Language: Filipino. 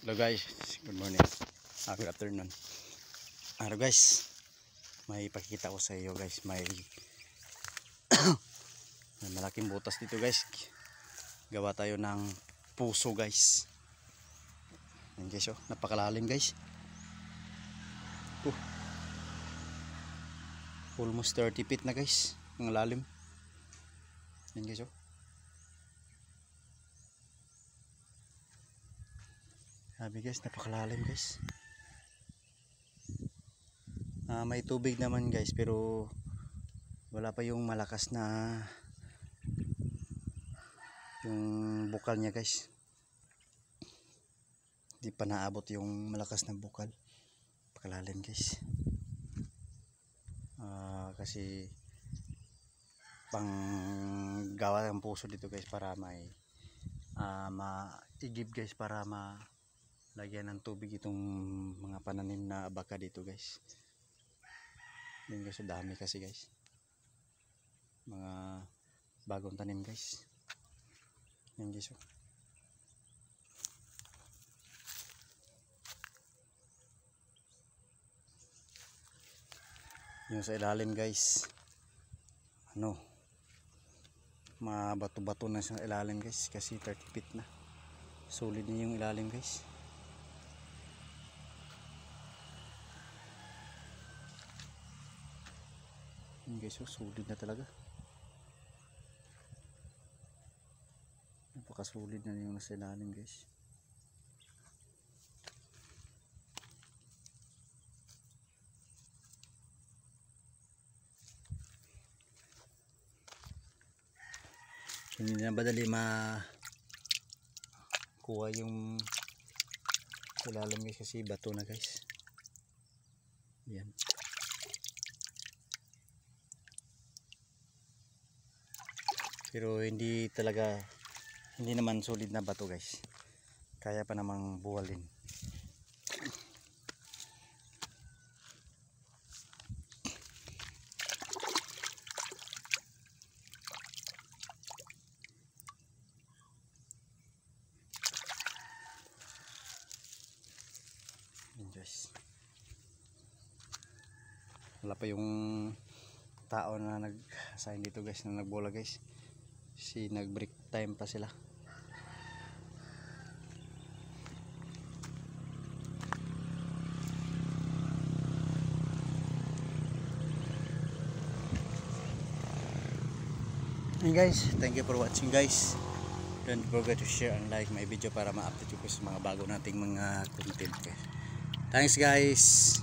Hello guys, good morning. Good afternoon. Hello guys, may pakikita ko sa iyo guys. May malaking butas dito guys. Gawa tayo ng puso guys. Yan guys, oh, napakalalim guys. Almost 30 feet na guys, ang lalim. Yan guys, oh. Sabi guys, napakalalim guys. May tubig naman guys, pero wala pa yung malakas na yung bukal niya guys. Hindi pa naabot yung malakas na bukal. Napakalalim guys. Kasi pang gawa ng puso dito guys, para may maigib guys, para lagyan ng tubig itong mga pananim na baka dito guys. Yun guys, dami kasi guys, mga bagong tanim guys. Yan guys, oh. Yung sa ilalim guys, mabato-bato na sa ilalim guys, kasi 30 feet na. Solid na yung ilalim guys. Guys, so solid na talaga. Napaka-solid na yung nasa ilalim guys. Hindi na badali kuha yung ilalim guys, kasi bato na guys. Yan. Pero hindi naman solid na bato guys. Kaya pa namang buwalin. Guys, wala pa yung tao na nag-assign dito guys, na nagbola guys. Nag-break time pa sila. Hey guys, thank you for watching guys. Don't forget to share and like my video para ma-update ko sa mga bago nating mga content guys. Thanks guys.